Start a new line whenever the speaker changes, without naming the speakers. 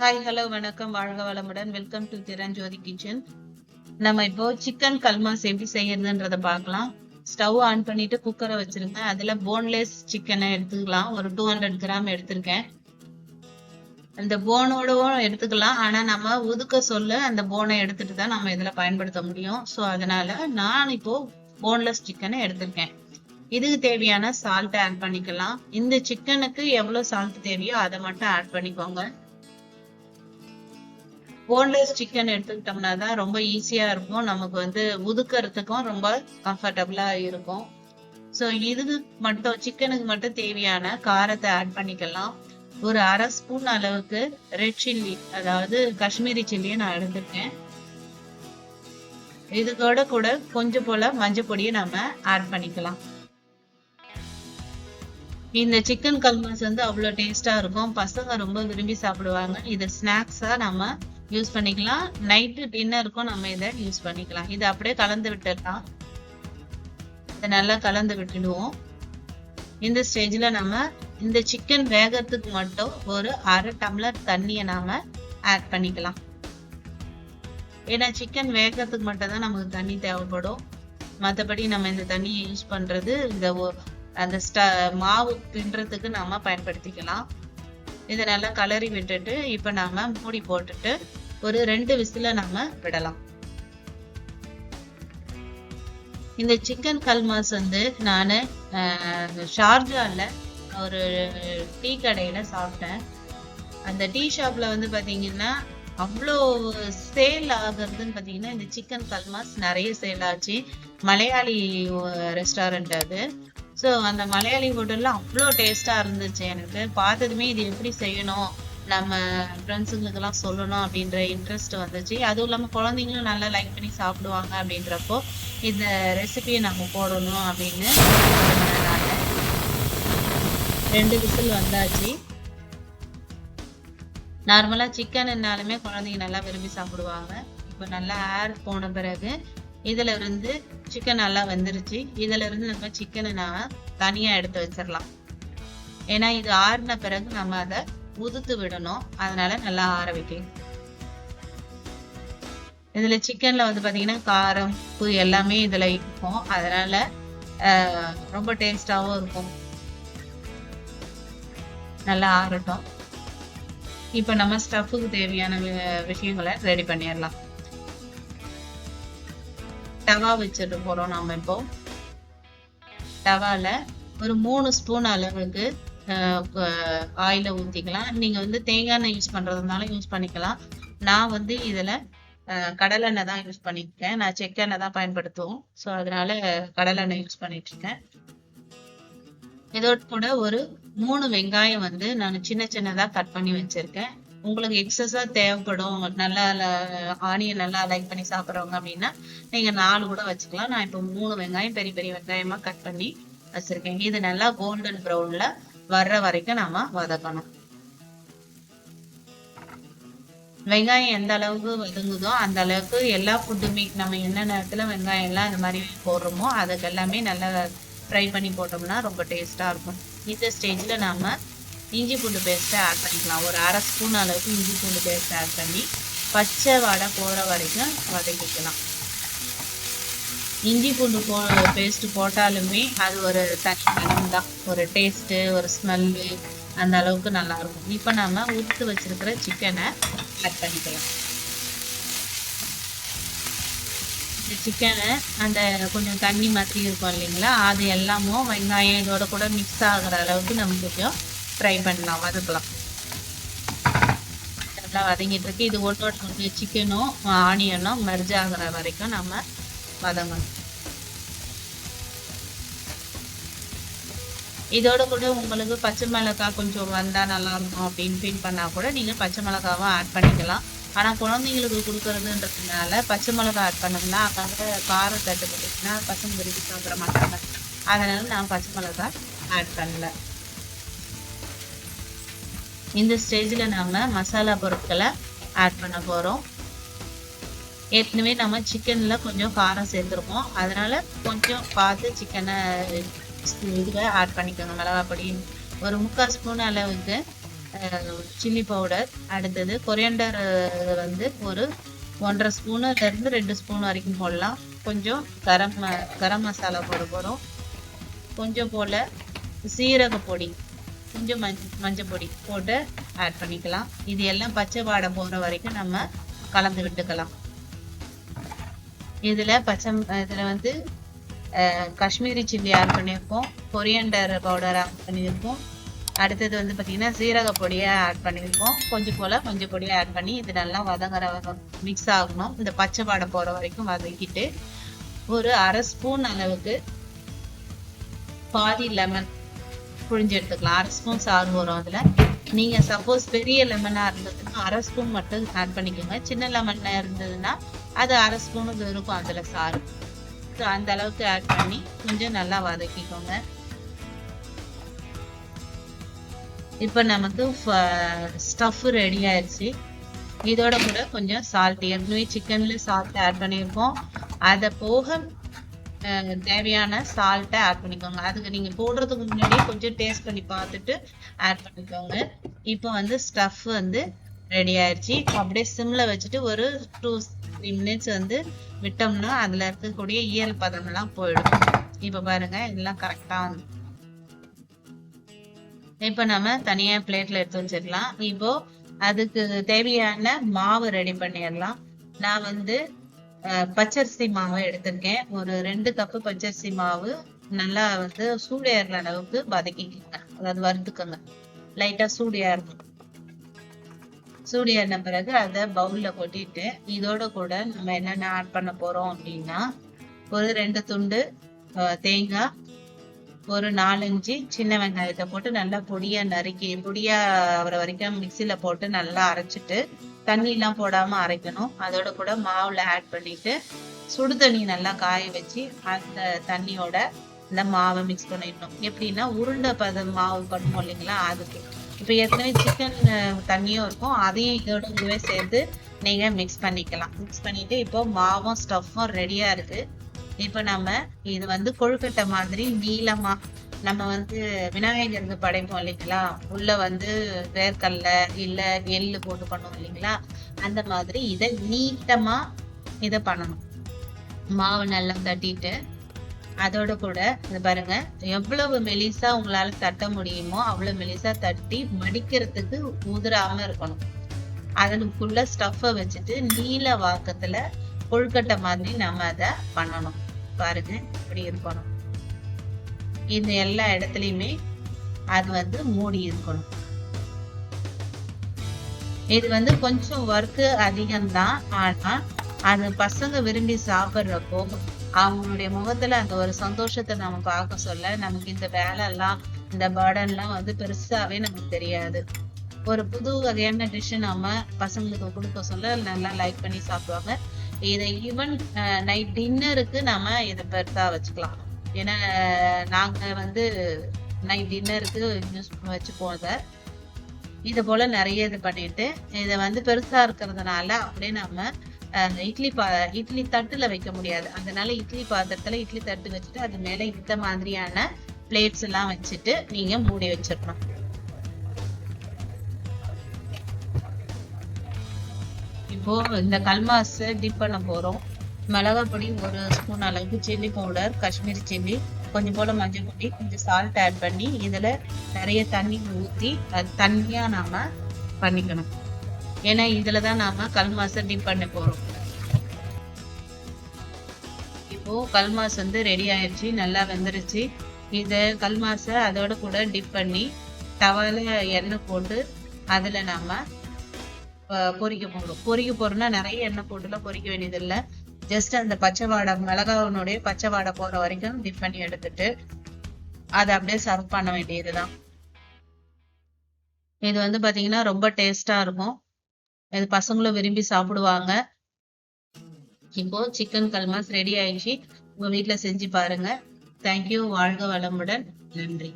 Hi hello வணக்கம் வாழ்க வளமுடன். Welcome to Thiranjothi kitchen. நம்ம இப்போ சிக்கன் கல்மாஸ் எப்படி செய்யறதுன்றத பார்க்கலாம். ஸ்டவ் ஆன் பண்ணிட்டு குக்கரை வச்சிருக்கேன். அதுல போன்லெஸ் சிக்கனை எடுத்துக்கலாம். ஒரு 200 கிராம் எடுத்திருக்கேன். அந்த போனோடவும் எடுத்துக்கலாம். ஆனா நம்ம ஒதுக்க சொல்ல அந்த போனை எடுத்துட்டு தான் நம்ம இதுல பயன்படுத்த முடியும். ஸோ அதனால நான் இப்போ போன்லெஸ் சிக்கனை எடுத்திருக்கேன். இதுக்கு தேவையான சால்ட் ஆட் பண்ணிக்கலாம். இந்த சிக்கனுக்கு எவ்வளவு சால்ட் தேவையோ அதை மட்டும் ஆட் பண்ணிக்கோங்க. போன்லெஸ் சிக்கன் எடுத்துக்கிட்டோம்னா தான் ரொம்ப ஈஸியா இருக்கும். நமக்கு உதுக்கிறதுக்கும் ரொம்ப கம்ஃபர்டபுளா இருக்கும். ஸோ இதுக்கு மட்டும் சிக்கனுக்கு மட்டும் தேவையான காரத்தை ஆட் பண்ணிக்கலாம். ஒரு 1/2 ஸ்பூன் அளவுக்கு ரெட் சில்லி, அதாவது காஷ்மீரி சில்லியை நான் எடுத்துருக்கேன். இதுக்கோட கூட கொஞ்சம் போல மஞ்சள் பொடியை நம்ம ஆட் பண்ணிக்கலாம். இந்த சிக்கன் கல்மாஸ் அவ்வளோ டேஸ்டா இருக்கும். பசங்க ரொம்ப விரும்பி சாப்பிடுவாங்க. இது ஸ்நாக்ஸா நம்ம யூஸ் பண்ணிக்கலாம். நைட்டு டின்னருக்கும் நம்ம இதை யூஸ் பண்ணிக்கலாம். இதை அப்படியே கலந்து விட்டுடலாம். இதை நல்லா கலந்து விட்டுடுவோம். இந்த ஸ்டேஜ்ல நம்ம இந்த சிக்கன் வேகத்துக்கு மட்டும் ஒரு 1/2 டம்ளர் தண்ணியை நாம ஆட் பண்ணிக்கலாம். ஏன்னா சிக்கன் வேகத்துக்கு மட்டும் தான் நமக்கு தண்ணி தேவைப்படும். மற்றபடி நம்ம இந்த தண்ணியை யூஸ் பண்றது அந்த மாவு பின்றதுக்கு நாம பயன்படுத்திக்கலாம். இதை நல்லா கலரி விட்டுட்டு இப்ப நாம மூடி போட்டுட்டு ஒரு 2 விசில நாம விடலாம். இந்த சிக்கன் கல்மாஸ் நான் ஷார்ஜால ஒரு டீ கடையில சாப்பிட்டேன். அந்த டீ ஷாப்ல பாத்தீங்கன்னா அவ்வளோ சேல் ஆகுறதுன்னு பாத்தீங்கன்னா இந்த சிக்கன் கல்மாஸ் நிறைய சேல் ஆச்சு. மலையாளி ரெஸ்டாரண்ட் அது. ஸோ அந்த மலையாளி ஹோட்டல்ல அவ்வளோ டேஸ்டா இருந்துச்சு. எனக்கு பார்த்ததுமே இது எப்படி செய்யணும், நம்ம ஃப்ரெண்ட்ஸுங்களுக்கெல்லாம் சொல்லணும் அப்படின்ற இன்ட்ரெஸ்ட் வந்துச்சு. அதுவும் இல்லாமல் குழந்தைங்களும் நல்லா லைக் பண்ணி சாப்பிடுவாங்க. அப்படின்றப்போ இந்த ரெசிபியை நம்ம போடணும் அப்படின்னு நான் 2 விசில் வந்தாச்சு. நார்மலா சிக்கன்னாலுமே குழந்தைங்க நல்லா விரும்பி சாப்பிடுவாங்க. இப்போ நல்லா ஏர் போன பிறகு இதுல இருந்து சிக்கன் நல்லா வெந்துருச்சு. இதுல இருந்து நம்ம சிக்கனை நான் தனியா எடுத்து வச்சிடலாம். ஏன்னா இது ஆறின பிறகு நம்ம அதை உதுத்து விடணும். அதனால நல்லா ஆற வைக்கணும். இதுல சிக்கன்ல பாத்தீங்கன்னா காரம், உப்பு எல்லாமே இதுல இருக்கும். அதனால ரொம்ப டேஸ்டாவும் இருக்கும். நல்லா ஆறட்டும். இப்ப நம்ம ஸ்டஃப்புக்கு தேவையான விஷயங்களை ரெடி பண்ணிடலாம். தவா வச்சுட்டு போறோம். நாம இப்போ தவால ஒரு 3 ஸ்பூன் அளவுக்கு ஆயில ஊத்திக்கலாம். நீங்க தேங்காய் எண்ணெய் யூஸ் பண்றதுனால யூஸ் பண்ணிக்கலாம். நான் இதுல கடலெண்ணெய் தான் யூஸ் பண்ணிருக்கேன். நான் செக்கெண்ணெய் தான் பயன்படுத்துவோம். ஸோ அதனால கடலெண்ணெய் யூஸ் பண்ணிட்டு இருக்கேன். இதோட கூட ஒரு 3 வெங்காயம் நான் சின்ன சின்னதா கட் பண்ணி வச்சிருக்கேன். உங்களுக்கு எக்ஸஸா தேவைப்படும், நல்லா ஆனியன் நல்லா லைக் பண்ணி சாப்பிட்றவங்க அப்படின்னா நீங்க 4 கூட வச்சுக்கலாம். நான் இப்போ 3 வெங்காயம் பெரிய பெரிய வெங்காயமா கட் பண்ணி வச்சிருக்கேன். இது நல்லா கோல்டன் ப்ரௌன்ல வர்ற வரைக்கும் நாம வதக்கணும். வெங்காயம் எந்த அளவுக்கு வதங்குதோ அந்த அளவுக்கு எல்லா ஃபுட்டுமே நம்ம என்ன நேரத்துல வெங்காயம் எல்லாம் இந்த மாதிரி போடுறோமோ அதுக்கு எல்லாமே நல்லா ஃப்ரை பண்ணி போட்டோம்னா ரொம்ப டேஸ்டா இருக்கும். இந்த ஸ்டேஜ்ல நாம இஞ்சி பூண்டு பேஸ்ட்டை ஆட் பண்ணிக்கலாம். ஒரு 1/2 ஸ்பூன் அளவுக்கு இஞ்சி பூண்டு பேஸ்ட் ஆட் பண்ணி பச்சை வாடை போகிற வரைக்கும் வதக்கிக்கலாம். இஞ்சி பூண்டு பேஸ்ட் போட்டாலுமே அது ஒரு தனி மனம் தான், ஒரு டேஸ்ட்டு, ஒரு ஸ்மெல்லு அந்த அளவுக்கு நல்லா இருக்கும். இப்போ நம்ம உதுத்து வச்சிருக்கிற சிக்கனை ஆட் பண்ணிக்கலாம். இந்த சிக்கனை அந்த கொஞ்சம் தண்ணி மாதிரி இருக்கும் இல்லைங்களா, அது எல்லாமும் வெங்காயம் இதோட கூட மிக்ஸ் ஆகுற அளவுக்கு நம்ம கொஞ்சம் ஃப்ரை பண்ணலாம், வதக்கலாம். நல்லா வதங்கிட்டு இருக்கு. இது ஒன்று சிக்கனும் ஆனியனும் மெர்ஜ் ஆகுற வரைக்கும் நம்ம வதங்கணும். இதோட கூட உங்களுக்கு பச்சை மிளகாய் கொஞ்சம் வந்தா நல்லா இருக்கும் அப்படின்னு ஃபீல் பண்ணா கூட நீங்க பச்சை மிளகாவும் ஆட் பண்ணிக்கலாம். ஆனா குழந்தைங்களுக்கு கொடுக்கறதுன்றதுனால பச்சை மிளகாய் ஆட் பண்ணோம்னா அங்கே காரம் தட்டுப்பட்டுச்சுன்னா பசங்க விரும்பி சாப்பிட மாட்டாங்க. அதனால நான் பச்சை மிளகாய் ஆட் பண்ணல. இந்த ஸ்டேஜ்ல நாம மசாலா பொருட்களை ஆட் பண்ண போறோம். ஏற்கனவே நம்ம சிக்கன்ல கொஞ்சம் காரம் சேர்த்துருக்கோம். அதனால கொஞ்சம் பார்த்து சிக்கனை இதுவை ஆட் பண்ணிக்கோங்க. மிளகாய் பொடி ஒரு 3/4 ஸ்பூன் அளவுக்கு சில்லி பவுடர், அடுத்தது கொரியாண்டர் வந்து ஒரு 1.5 ஸ்பூனுல இருந்து 2 ஸ்பூன் வரைக்கும் போடலாம். கொஞ்சம் கரம் மசாலா போட போறோம். கொஞ்சம் போல சீரக பொடி, கொஞ்சம் மஞ்சள் பொடி போட்டு ஆட் பண்ணிக்கலாம். இது எல்லாம் பச்சை வாடை போற வரைக்கும் நம்ம கலந்து விட்டுக்கலாம். இதுல வந்து காஷ்மீரி சில்லி ஆட் பண்ணியிருக்கோம், கொரியாண்டர் பவுடர் ஆட் பண்ணியிருக்கோம், அடுத்தது வந்து பார்த்தீங்கன்னா சீரக பொடியை ஆட் பண்ணியிருக்கோம், கொஞ்சம் போல மஞ்சள் பொடியை ஆட் பண்ணி இது நல்லா மிக்ஸ் ஆகணும். இந்த பச்சை வாடை போகிற வரைக்கும் வதக்கிட்டு ஒரு 1/2 ஸ்பூன் அளவுக்கு பாதி லெமன் புழிஞ்சு எடுத்துக்கலாம். 1/2 ஸ்பூன் சாறு வரும் அதில். நீங்கள் சப்போஸ் பெரிய லெமனாக இருந்ததுன்னா 1/2 ஸ்பூன் மட்டும் ஆட் பண்ணிக்கோங்க. சின்ன லெமனாக இருந்ததுன்னா அது 1/2 ஸ்பூனுக்கு இருக்கும் அதில் சாறு. ஸோ அந்த அளவுக்கு ஆட் பண்ணி கொஞ்சம் நல்லா வதக்கிக்கோங்க. இப்போ நமக்கு ஸ்டஃப் ரெடி ஆயிடுச்சு. இதோட கூட கொஞ்சம் சால்ட், ஏற்கனவே சிக்கன்ல சால்ட் ஆட் பண்ணியிருக்கோம், அதை போக தேவையான சால்ட்டை ஆட் பண்ணிக்கோங்க. அதுக்கு நீங்க போடுறதுக்கு முன்னாடியே கொஞ்சம் டேஸ்ட் பண்ணி பார்த்துட்டு ஆட் பண்ணிக்கோங்க. இப்போ வந்து ஸ்டஃப் வந்து ரெடி ஆயிடுச்சு. அப்படியே சிம்ல வச்சுட்டு ஒரு 2-3 மினிட்ஸ் வந்து விட்டோம்னா அதுல இருக்கக்கூடிய ஈரல் பதம் எல்லாம் போயிடும். இப்ப பாருங்க இதெல்லாம் கரெக்டா வந்து இப்ப நம்ம தனியா பிளேட்ல எடுத்து வச்சிடலாம். இப்போ அதுக்கு தேவையான மாவு ரெடி பண்ணிடலாம். நான் வந்து பச்சரிசி மாவு எடுத்திருக்கேன். ஒரு 2 கப்பு பச்சரிசி மாவு நல்லா வந்து சூடு ஏறுற அளவுக்கு வதக்கிக்கோங்க, அதாவது வறுத்துக்கோங்க. லைட்டா சூடு ஏறணும். சூடு ஏறின பிறகு அதை பவுல்ல கொட்டிட்டு இதோட கூட நம்ம என்னென்ன ஆட் பண்ண போறோம் அப்படின்னா ஒரு 2 துண்டு தேங்காய், ஒரு 4-5 சின்ன வெங்காயத்தை போட்டு நல்லா பொடியா வர வரைக்கும் மிக்சியில போட்டு நல்லா அரைச்சிட்டு, தண்ணி எல்லாம் போடாம அரைக்கணும். அதோட கூட மாவுல ஆட் பண்ணிட்டு சுடு தண்ணி நல்லா காய வச்சு அந்த தண்ணியோட இந்த மாவை மிக்ஸ் பண்ணிடணும். எப்படின்னா உருண்டை மாவு பண்ணுவோம் இல்லைங்களா, அதுக்கு. இப்போ ஏற்கனவே சிக்கன் தண்ணியும் இருக்கும், அதையும் இதோட இதுவே சேர்த்து நீங்க மிக்ஸ் பண்ணிக்கலாம். மிக்ஸ் பண்ணிட்டு இப்போ மாவும் ஸ்டஃப்பும் ரெடியா இருக்கு. இப்போ நம்ம இது வந்து கொழுக்கட்டை மாதிரி நீளமா நம்ம வந்து விநாயகருக்கு படைப்போம் இல்லைங்களா, உள்ள வந்து வேர்க்கடல இல்ல எள்ளு போட்டு பண்ணுவோம் இல்லைங்களா, அந்த மாதிரி இதை நீட்டமா இதை பண்ணணும். மாவு நல்லா தட்டிட்டு அதோட கூட இது பாருங்க, எவ்வளவு மெலிசா உங்களால தட்ட முடியுமோ அவ்வளவு மெலிசா தட்டி மடிக்கிறதுக்கு உதிராம இருக்கணும். அதனுக்குள்ள ஸ்டஃப்பை வச்சுட்டு நீல வாக்கத்துல கொழுக்கட்டை மாதிரி நம்ம அதை பண்ணணும். பாருங்க இப்படி இருக்கணும். இந்த எல்லா இடத்துலயுமே அது வந்து மூடி இருக்கணும். இது வந்து கொஞ்சம் ஒர்க்கு அதிகம்தான், ஆனா அது பசங்க விரும்பி சாப்பிட்றப்போ அவங்களுடைய முகத்துல அந்த ஒரு சந்தோஷத்தை நம்ம பார்க்க சொல்ல நமக்கு இந்த வேலை எல்லாம் இந்த பர்டன்லாம் வந்து பெருசாவே நமக்கு தெரியாது. ஒரு புது வகையான டிஷ் நம்ம பசங்களுக்கு கொடுக்க சொல்ல நல்லா லைக் பண்ணி சாப்பிடுவாங்க. இதை ஈவன் நைட் டின்னருக்கு நம்ம இதை பெருசா வச்சுக்கலாம். ஏன்னா நாங்க வந்து நைட் டின்னருக்கு யூஸ் வச்சுப்போம். இதை போல நிறைய இது பண்ணிட்டு இதை வந்து பெருசா இருக்கிறதுனால அப்படியே நம்ம இட்லி தட்டுல வைக்க முடியாது. அதனால இட்லி பாத்திரத்துல இட்லி தட்டு வச்சுட்டு அது மேல இந்த மாதிரியான பிளேட்ஸ் எல்லாம் வச்சுட்டு நீங்க மூடி வச்சிடணும். இப்போ இந்த கல்மாஸை டிப் பண்ண போறோம். மிளகாய் பொடி 1 ஸ்பூன் அளவுக்கு, சில்லி பவுடர், காஷ்மீரி சில்லி, கொஞ்சம் போல மஞ்சள் பொடி, கொஞ்சம் சால்ட் ஆட் பண்ணி இதுல நிறைய தண்ணி ஊற்றி அது தண்ணியா நாம பண்ணிக்கணும். ஏன்னா இதுலதான் நாம கல்மாஸை டிப் பண்ண போறோம். இப்போ கல்மாஸ் வந்து ரெடி ஆயிடுச்சு, நல்லா வெந்துருச்சு. இத கல்மாஸை அதோட கூட டிப் பண்ணி தவால எண்ணெய் போட்டு அதுல நாம பொரிக்க போறோம்னா நிறைய எண்ணெய் போட்டுலாம் பொரிக்க வேண்டியது இல்லை. ஜஸ்ட் அந்த பச்சை வாடை மிளகாவுடைய பச்சை வாடை போற வரைக்கும் டிப் பண்ணி எடுத்துட்டு அதை அப்படியே சர்வ் பண்ண வேண்டியதுதான். இது வந்து பாத்தீங்கன்னா ரொம்ப டேஸ்டா இருக்கும். இது பசங்களும் விரும்பி சாப்பிடுவாங்க. இப்போ சிக்கன் கல்மாஸ் ரெடி ஆயிடுச்சு. உங்க வீட்டுல செஞ்சு பாருங்க. தேங்க்யூ. வாழ்க வளமுடன். நன்றி.